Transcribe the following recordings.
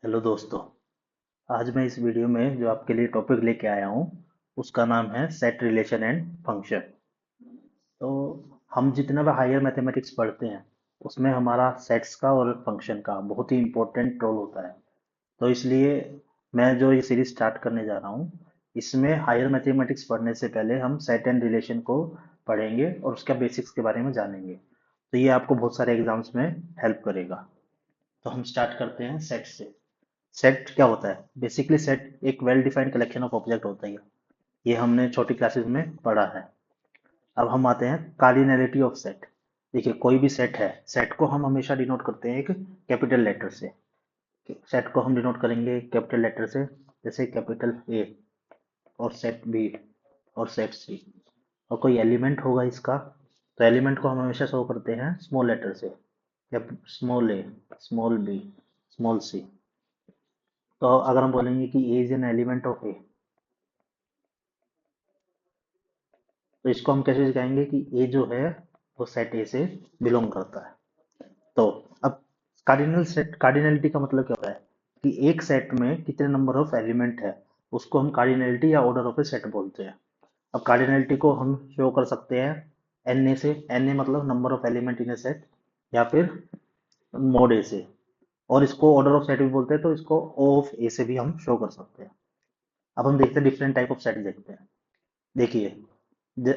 Hello दोस्तों। आज मैं इस वीडियो में जो आपके लिए टॉपिक लेके आया हूँ उसका नाम है सेट रिलेशन एंड फंक्शन। तो हम जितना भी हायर मैथमेटिक्स पढ़ते हैं उसमें हमारा सेट्स का और फंक्शन का बहुत ही इम्पोर्टेंट रोल होता है। तो इसलिए मैं जो ये सीरीज स्टार्ट करने जा रहा हूँ इसमें हायर मैथमेटिक्स पढ़ने से पहले हम सेट एंड रिलेशन को पढ़ेंगे और उसका बेसिक्स के बारे में जानेंगे। तो ये आपको बहुत सारे एग्जाम्स में हेल्प करेगा। तो हम स्टार्ट करते हैं सेट से। सेट क्या होता है? बेसिकली सेट एक well defined collection of object होता है। ये हमने छोटी क्लासेस में पढ़ा है। अब हम आते हैं कार्डिनैलिटी ऑफ सेट। देखिए, कोई भी सेट है, सेट को हम हमेशा डिनोट करते हैं एक कैपिटल लेटर से। सेट को हम डिनोट करेंगे कैपिटल लेटर से, जैसे कैपिटल ए और सेट बी और सेट सी। और कोई एलिमेंट होगा इसका, तो एलिमेंट को हम हमेशा शो करते हैं स्मॉल लेटर से, स्मॉल ए, स्मॉल बी, स्मॉल सी। तो अगर हम बोलेंगे कि ए इज एन एलिमेंट ऑफ ए, तो इसको हम कैसे दिखाएंगे कि ए जो है वो सेट ए से बिलोंग करता है। तो अब कार्डिनलिटी का मतलब क्या होता है कि एक सेट में कितने नंबर ऑफ एलिमेंट है, उसको हम कार्डिनलिटी या ऑर्डर ऑफ ए सेट बोलते हैं। अब कार्डिनलिटी को हम शो कर सकते हैं एन ए से। एन ए मतलब number of element in A set, या फिर मोड ए से। और इसको ऑर्डर ऑफ सेट भी बोलते हैं, तो इसको ओ ऑफ ए से भी हम शो कर सकते हैं। अब हम देखते हैं डिफरेंट टाइप ऑफ सेट देखते हैं। देखिए,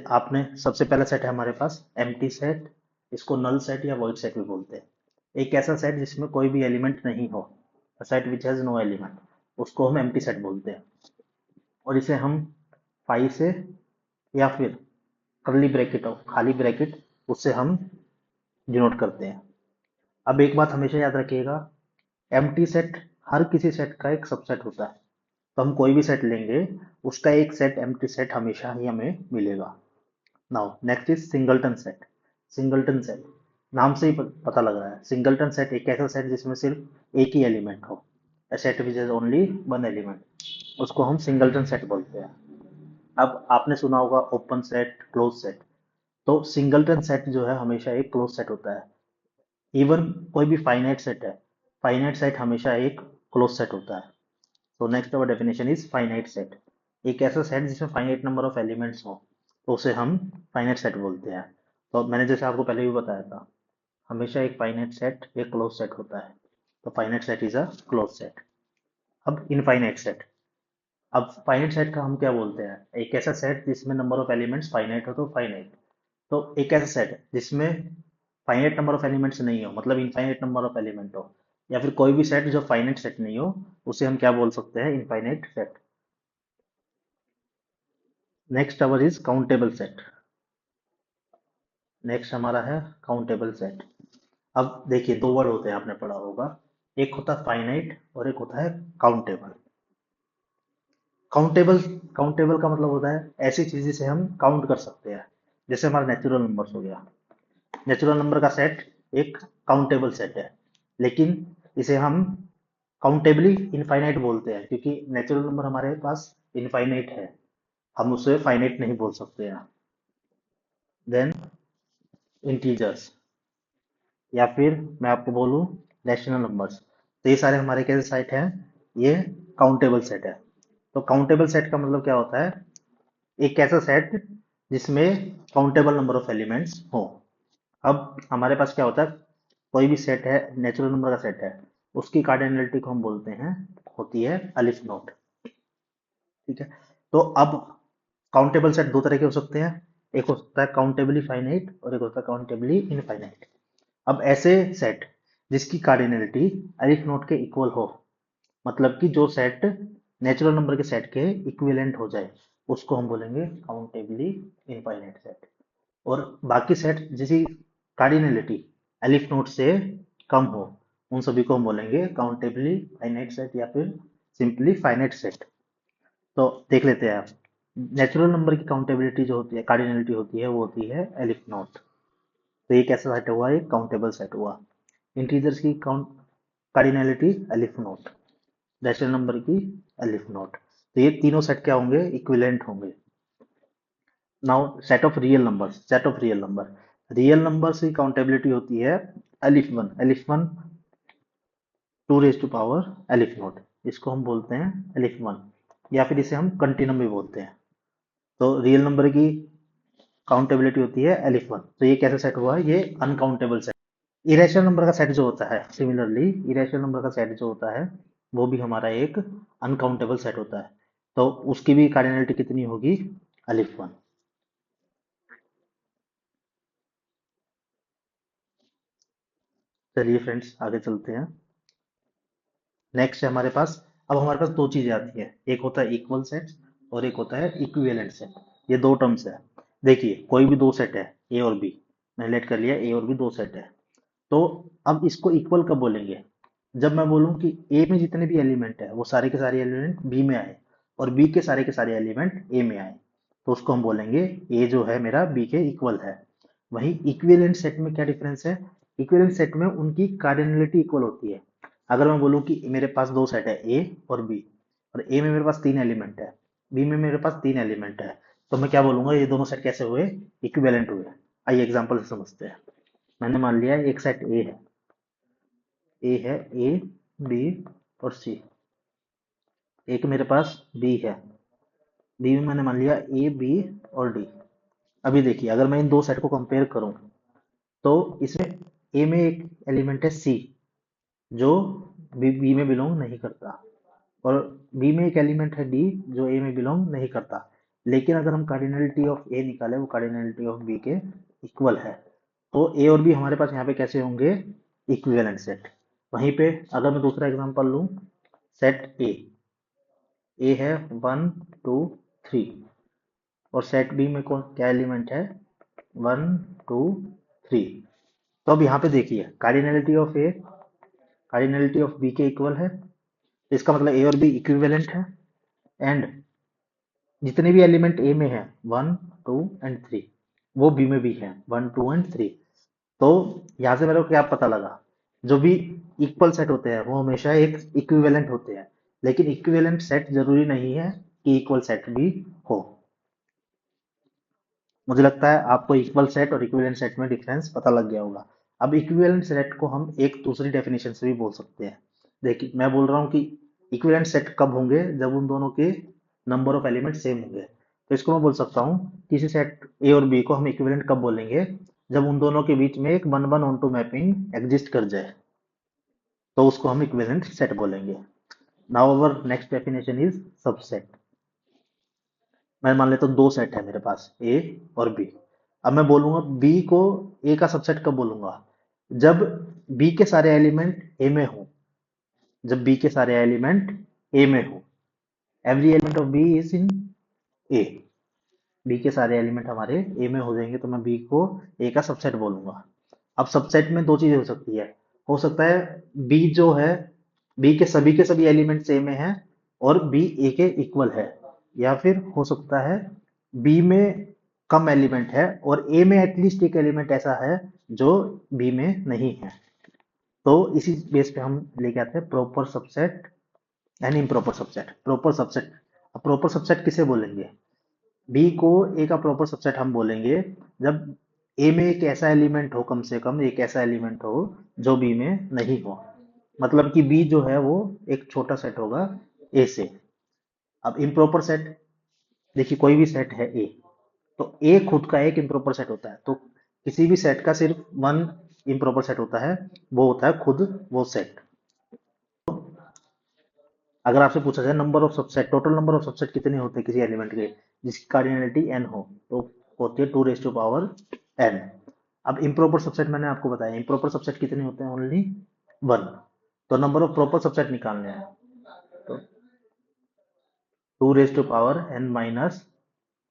आपने सबसे पहला सेट है हमारे पास एम्प्टी सेट। इसको नल सेट या वॉइड सेट भी बोलते हैं। एक ऐसा सेट जिसमें कोई भी एलिमेंट नहीं हो, set which has no element, उसको हम एम्प्टी सेट बोलते हैं। और इसे हम फाई से या फिर कर्ली ब्रैकेट हो, खाली ब्रैकेट, उससे हम डिनोट करते हैं। अब एक बात हमेशा याद रखिएगा, एम्प्टी सेट हर किसी सेट का एक सबसेट होता है। तो हम कोई भी सेट लेंगे, उसका एक सेट एम्प्टी सेट हमेशा ही हमें मिलेगा। Now next is singleton set. Singleton set, नाम से ही पता लग रहा है, सिंगलटन सेट एक ऐसा सेट जिसमें सिर्फ एक ही एलिमेंट हो, a set which has only one element, उसको हम सिंगलटन सेट बोलते हैं। अब आपने सुना होगा ओपन सेट, क्लोज सेट। तो सिंगलटन सेट जो है हमेशा एक क्लोज सेट होता है। इवन कोई भी फाइनाइट सेट है, फाइनाइट सेट हमेशा एक क्लोज सेट होता है। तो next our definition is finite set. एक ऐसा सेट जिसमें फाइनाइट नंबर ऑफ एलिमेंट्स हो, तो उसे हम फाइनाइट सेट बोलते हैं। तो मैंने जैसे आपको पहले भी बताया था, हमेशा एक फाइनाइट सेट एक क्लोज सेट होता है। तो finite set is a close set. अब इनफाइनाइट सेट। अब फाइनाइट सेट का हम क्या बोलते हैं? एक ऐसा सेट जिसमें नंबर ऑफ एलिमेंट्स फाइनाइट हो, तो फाइनाइट। तो एक ऐसा सेट जिसमें फाइनाइट नंबर ऑफ एलिमेंट्स नहीं हो, मतलब इनफाइनाइट नंबर ऑफ एलिमेंट हो, या फिर कोई भी सेट जो फाइनाइट सेट नहीं हो, उसे हम क्या बोल सकते हैं? Infinite set. Next our is countable set. Next हमारा है काउंटेबल सेट। अब देखिए, दो वर्ड होते हैं, आपने पढ़ा होगा, एक होता है फाइनाइट और एक होता है काउंटेबल। काउंटेबल, काउंटेबल का मतलब होता है ऐसी चीज जिसे हम काउंट कर सकते हैं। जैसे हमारा नेचुरल नंबर्स हो गया। नेचुरल नंबर का सेट एक काउंटेबल सेट है, लेकिन इसे हम काउंटेबली इनफाइनाइट बोलते हैं, क्योंकि नेचुरल नंबर हमारे पास इनफाइनाइट है, हम उसे फाइनाइट नहीं बोल सकते हैं। देन इंटीजर्स, या फिर मैं आपको बोलूं रैशनल नंबर्स। तो ये सारे हमारे कैसे सेट हैं? ये काउंटेबल सेट है। तो काउंटेबल सेट का मतलब क्या होता है? एक ऐसा सेट जिसमें काउंटेबल नंबर ऑफ एलिमेंट्स हो। अब हमारे पास क्या होता है, कोई भी सेट है, नेचुरल नंबर का सेट है, उसकी कार्डिनलिटी को हम बोलते हैं, होती है अलिफ नोट। ठीक है। तो अब काउंटेबल सेट दो तरह के हो सकते हैं, एक होता है काउंटेबली फाइनाइट और एक होता है काउंटेबली इनफाइनाइट। अब ऐसे सेट जिसकी कार्डिनलिटी अलिफ नोट के इक्वल हो, मतलब कि जो सेट नेचुरल नंबर के सेट के इक्विवेलेंट हो जाए, उसको हम बोलेंगे काउंटेबली इनफाइनाइट सेट। और बाकी सेट जिसकी कार्डिनलिटी एलिफ नोट से कम हो, उन सभी को हम बोलेंगे काउंटेबली फाइनाइट सेट या फिर सिंपली फाइनाइट सेट। तो देख लेते हैं आप, नेचुरल नंबर की काउंटेबिलिटी जो होती है, कार्डिनलिटी होती है, वो होती है एलिफ नोट। तो ये कैसा सेट हुआ? एक काउंटेबल सेट हुआ। इंटीजर्स की count cardinality aleph naught, rational number की एलिफ नोट। तो ये तीनों सेट क्या होंगे? इक्विवेलेंट होंगे। Now set of real numbers. Set of real numbers की काउंटेबिलिटी होती है aleph one. Aleph one 2 raise to power aleph naught, इसको हम बोलते हैं एलिफ वन, या फिर इसे हम कंटिन्यूम भी बोलते हैं। तो रियल नंबर की काउंटेबिलिटी होती है एलिफ वन। तो ये कैसे सेट हुआ है, ये अनकाउंटेबल सेट। इरेशनल नंबर का सेट जो होता है, सिमिलरली इरेशनल नंबर का सेट जो होता है वो भी हमारा एक अनकाउंटेबल सेट होता है। तो उसकी भी कार्डिनलिटी कितनी होगी, एलिफ वन। चलिए फ्रेंड्स आगे चलते हैं। नेक्स्ट है हमारे पास, अब हमारे पास दो चीजें आती है, एक होता है इक्वल सेट और एक होता है इक्विवेलेंट सेट। ये दो टर्म्स है। देखिए कोई भी दो सेट है, ए और बी, मैंने लेट कर लिया ए और बी दो सेट है। तो अब इसको इक्वल कब बोलेंगे, जब मैं बोलूं कि ए में जितने भी एलिमेंट है वो सारे के सारे एलिमेंट बी में आए और बी के सारे एलिमेंट ए में आए, तो उसको हम बोलेंगे ए जो है मेरा बी के इक्वल है। वहीं इक्विवेलेंट सेट में क्या डिफरेंस है, इक्विवेलेंट सेट में उनकी कार्डिनलिटी इक्वल होती है। अगर मैं बोलूं कि मेरे पास दो सेट है ए और बी, और ए में मेरे पास तीन एलिमेंट है, बी में मेरे पास तीन एलिमेंट है, तो मैं क्या बोलूंगा, ये दोनों सेट कैसे हुए, इक्विवेलेंट हुए। आइए एग्जांपल से समझते हैं। मैंने मान लिया एक सेट ए है, ए है, ए बी और सी। एक मेरे पास बी है, बी में मैंने मान लिया ए बी और डी। अभी देखिए अगर मैं इन दो सेट को कंपेयर करूं, तो इसमें ए में एक एलिमेंट है सी जो बी में बिलोंग नहीं करता, और बी में एक एलिमेंट है डी जो ए में बिलोंग नहीं करता। लेकिन अगर हम कार्डिनलिटी ऑफ ए निकाले, वो कार्डिनलिटी ऑफ बी के इक्वल है। तो ए और बी हमारे पास यहाँ पे कैसे होंगे, इक्विवेलेंट सेट। वहीं पे अगर मैं दूसरा एग्जांपल लूं, सेट ए है 1 2 3, और सेट बी में कौन क्या एलिमेंट है, 1 2 3। तो अब यहाँ पे देखिए cardinality of A cardinality of B के इक्वल है, तो इसका मतलब ए और बी इक्विवेलेंट है। एंड जितने भी एलिमेंट ए में है 1 2 एंड 3, वो बी में भी है 1 2 एंड 3। तो यहाँ से मेरे को क्या पता लगा, जो भी इक्वल सेट होते हैं वो हमेशा एक इक्विवेलेंट होते हैं, लेकिन इक्विवेलेंट सेट जरूरी नहीं है कि इक्वल सेट भी हो। मुझे लगता है आपको इक्वल सेट और इक्विवेलेंट सेट में डिफरेंस पता लग गया होगा। अब इक्विवेलेंट सेट को हम एक दूसरी डेफिनेशन से भी बोल सकते हैं। देखिए मैं बोल रहा हूँ कि इक्विवेलेंट सेट कब होंगे, जब उन दोनों के नंबर ऑफ एलिमेंट सेम होंगे। तो इसको मैं बोल सकता हूँ किसी सेट ए और बी को हम इक्विवेलेंट कब बोलेंगे, जब उन दोनों के बीच में एक 1 1 ऑन 2 मैपिंग एग्जिस्ट कर जाए, तो उसको हम इक्विवेलेंट सेट बोलेंगे। Now our next definition is subset. मैं मान लेता हूँ दो सेट है मेरे पास ए और बी। अब मैं बोलूंगा बी को ए का सबसेट कब बोलूंगा, जब बी के सारे एलिमेंट ए में हो, जब बी के सारे एलिमेंट ए में हो, every element of B is in A, B के सारे एलिमेंट हमारे ए में हो जाएंगे, तो मैं बी को ए का सबसेट बोलूंगा। अब सबसेट में दो चीजें हो सकती है, हो सकता है बी जो है, बी के सभी एलिमेंट्स ए में है और बी ए के इक्वल है, या फिर हो सकता है बी में कम एलिमेंट है और ए में एटलीस्ट एक एलिमेंट ऐसा है जो बी में नहीं है। तो इसी बेस पे हम लेके आते हैं proper subset and improper subset. Proper subset, अब प्रॉपर सबसेट किसे बोलेंगे, बी को ए का प्रॉपर सबसेट हम बोलेंगे जब ए में एक ऐसा एलिमेंट हो, कम से कम एक ऐसा एलिमेंट हो जो बी में नहीं हो, मतलब कि बी जो है वो एक छोटा सेट होगा ए से। अब इम्प्रॉपर सेट, देखिए कोई भी सेट है ए, तो ए खुद का एक इम्प्रॉपर सेट होता है। तो किसी भी सेट का सिर्फ वन इम्प्रॉपर सेट होता है, वो होता है खुद वो सेट। अगर आपसे पूछा जाए number of subset, total number of subset कितने होते हैं किसी एलिमेंट के जिसकी कार्डिनलिटी n हो, तो होती है 2 रेज टू पावर n। अब इम्प्रॉपर सबसेट मैंने आपको बताया, इम्प्रॉपर सबसेट कितने होते हैं, ओनली 1। तो नंबर ऑफ प्रॉपर सबसेट निकालने हैं, तो 2 raise to power n -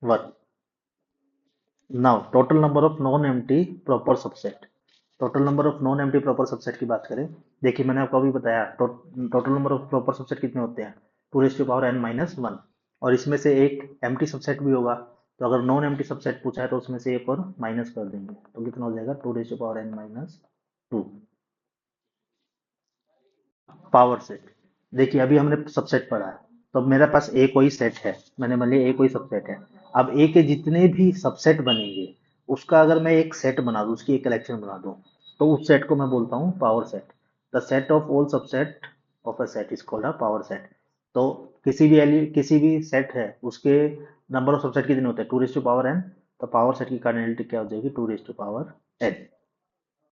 1। Now total number of non empty proper subset, total number of non empty proper subset की बात करें, देखिए मैंने आपको अभी बताया total number of proper subset कितने होते हैं, 2 रेज टू पावर n - 1, और इसमें से एक एम्प्टी सबसेट भी होगा। तो अगर नॉन एम्प्टी सबसेट पूछा है तो उसमें से एक और माइनस कर देंगे, तो कितना हो जाएगा, 2 raise to power n - 2। Power set, देखिए अभी हमने सबसेट पढ़ा है, तो अब मेरे पास ए कोई सेट है, मैंने मान लिया ए कोई सबसेट है। अब ए के जितने भी सबसेट बनेंगे उसका अगर मैं एक सेट बना दूं, उसकी एक कलेक्शन बना दूं, तो उस सेट को मैं बोलता हूँ power set. The set of all subset of a set is called a power set. तो किसी भी सेट है उसके नंबर ऑफ सबसेट कितने होते हैं, 2 रेज टू पावर n। तो पावर सेट की कार्डिनलिटी क्या हो जाएगी, 2 रेज टू पावर n।